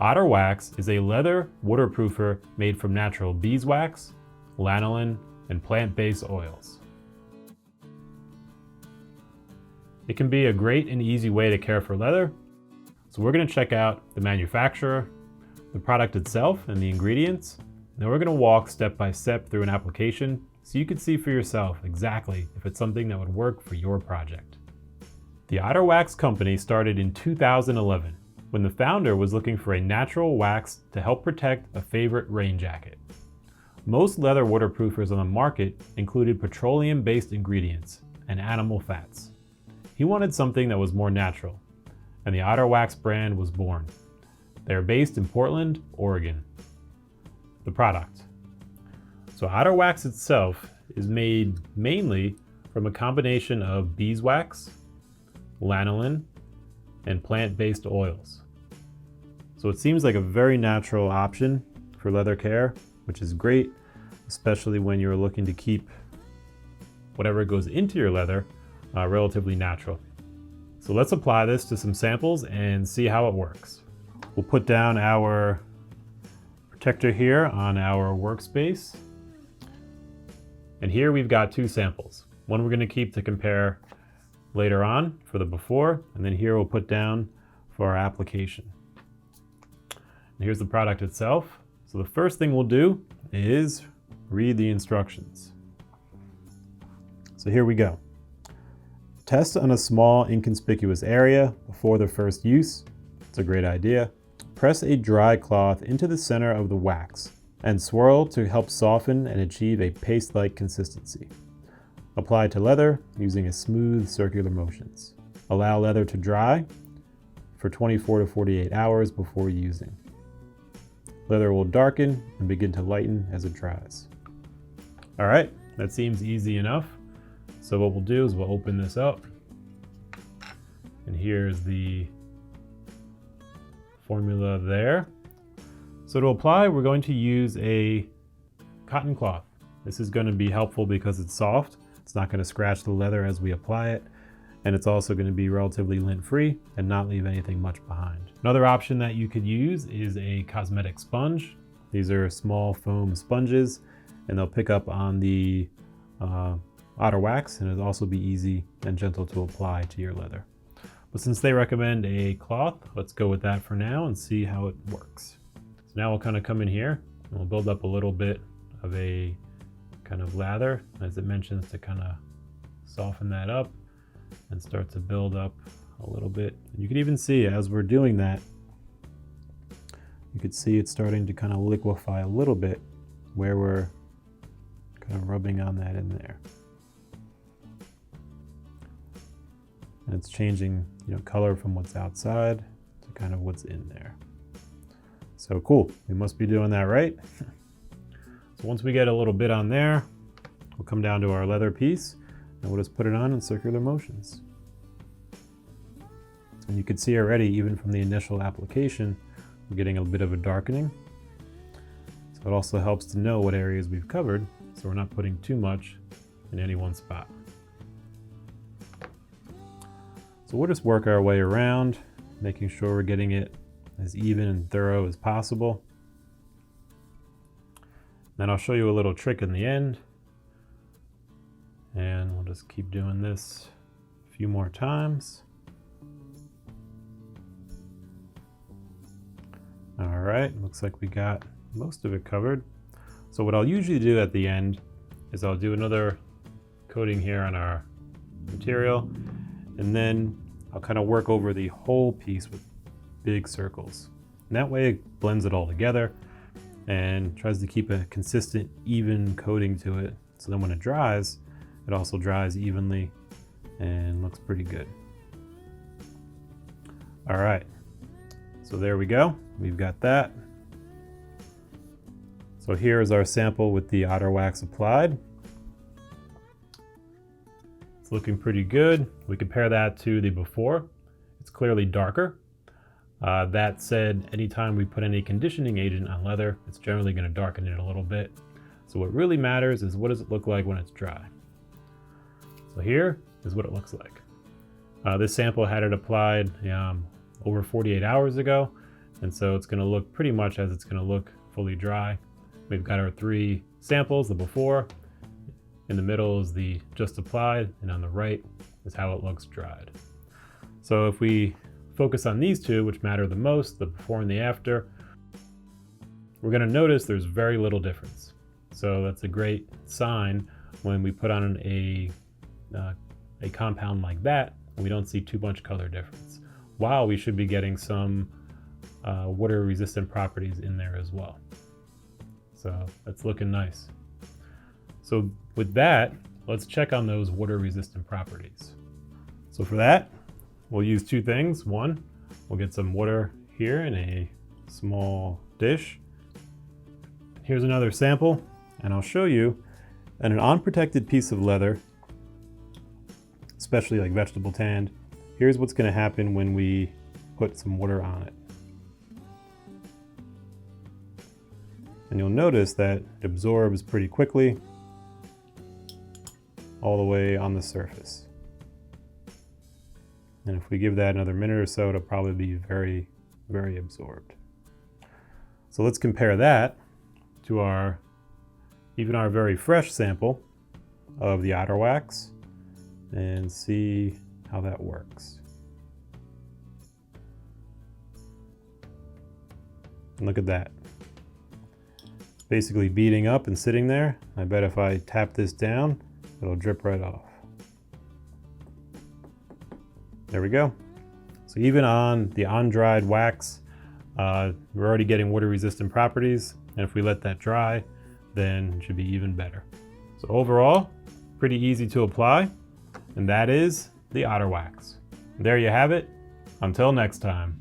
Otter Wax is a leather waterproofer made from natural beeswax, lanolin, and plant-based oils. It can be a great and easy way to care for leather, so we're going to check out the manufacturer, the product itself and the ingredients, and then we're going to walk step by step through an application so you can see for yourself exactly if it's something that would work for your project. The Otter Wax Company started in 2011 when the founder was looking for a natural wax to help protect a favorite rain jacket. Most leather waterproofers on the market included petroleum-based ingredients and animal fats. He wanted something that was more natural, and the Otter Wax brand was born. They are based in Portland, Oregon. The product. So Otter Wax itself is made mainly from a combination of beeswax, lanolin, and plant-based oils. So it seems like a very natural option for leather care, which is great, especially when you're looking to keep whatever goes into your leather relatively natural. So let's apply this to some samples and see how it works. We'll put down our protector here on our workspace. And here we've got two samples. One we're going to keep to compare later on for the before, and then here we'll put down for our application. And here's the product itself. So the first thing we'll do is read the instructions. So here we go. Test on a small inconspicuous area before the first use. It's a great idea. Press a dry cloth into the center of the wax and swirl to help soften and achieve a paste-like consistency. Apply to leather using a smooth circular motions. Allow leather to dry for 24 to 48 hours before using. Leather will darken and begin to lighten as it dries. All right, that seems easy enough. So what we'll do is we'll open this up. And here's the formula there. So to apply, we're going to use a cotton cloth. This is going to be helpful because it's soft. It's not going to scratch the leather as we apply it. And it's also going to be relatively lint-free and not leave anything much behind. Another option that you could use is a cosmetic sponge. These are small foam sponges and they'll pick up on the Otter Wax, and it'll also be easy and gentle to apply to your leather. But since they recommend a cloth, let's go with that for now and see how it works. So now we'll kind of come in here and we'll build up a little bit of a kind of lather, as it mentions, to kind of soften that up and start to build up a little bit. And you can even see as we're doing that, you could see it's starting to kind of liquefy a little bit where we're kind of rubbing on that in there. And it's changing, color from what's outside to kind of what's in there. So cool, we must be doing that right. So once we get a little bit on there, we'll come down to our leather piece and we'll just put it on in circular motions. And you can see already, even from the initial application, we're getting a bit of a darkening. So it also helps to know what areas we've covered, so we're not putting too much in any one spot. So we'll just work our way around, making sure we're getting it as even and thorough as possible. Then I'll show you a little trick in the end. And we'll just keep doing this a few more times. All right, looks like we got most of it covered. So what I'll usually do at the end is I'll do another coating here on our material, and then I'll kind of work over the whole piece with big circles. And that way it blends it all together and tries to keep a consistent, even coating to it. So then when it dries, it also dries evenly and looks pretty good. All right, so there we go. We've got that. So here is our sample with the Otter Wax applied. It's looking pretty good. We compare that to the before. It's clearly darker. That said, anytime we put any conditioning agent on leather, it's generally going to darken it a little bit. So what really matters is what does it look like when it's dry. So here is what it looks like. This sample had it applied over 48 hours ago, And so it's going to look pretty much as it's going to look fully dry. We've got our 3 samples, the before, in the middle is the just applied, and on the right is how it looks dried. So if we focus on these 2, which matter the most, the before and the after, we're going to notice there's very little difference. So that's a great sign when we put on a compound like that, and we don't see too much color difference, while we should be getting some water resistant properties in there as well. So that's looking nice. So with that, let's check on those water resistant properties. So for that, we'll use 2 things. One, we'll get some water here in a small dish. Here's another sample, and I'll show you that an unprotected piece of leather, especially like vegetable tanned, here's what's going to happen when we put some water on it. And you'll notice that it absorbs pretty quickly all the way on the surface. And if we give that another minute or so, it'll probably be very, very absorbed. So let's compare that to even our very fresh sample of the Otter Wax and see how that works. And look at that. Basically beading up and sitting there. I bet if I tap this down, it'll drip right off. There we go. So even on the on-dried wax, we're already getting water resistant properties. And if we let that dry, then it should be even better. So overall, pretty easy to apply. And that is the Otter Wax. And there you have it. Until next time.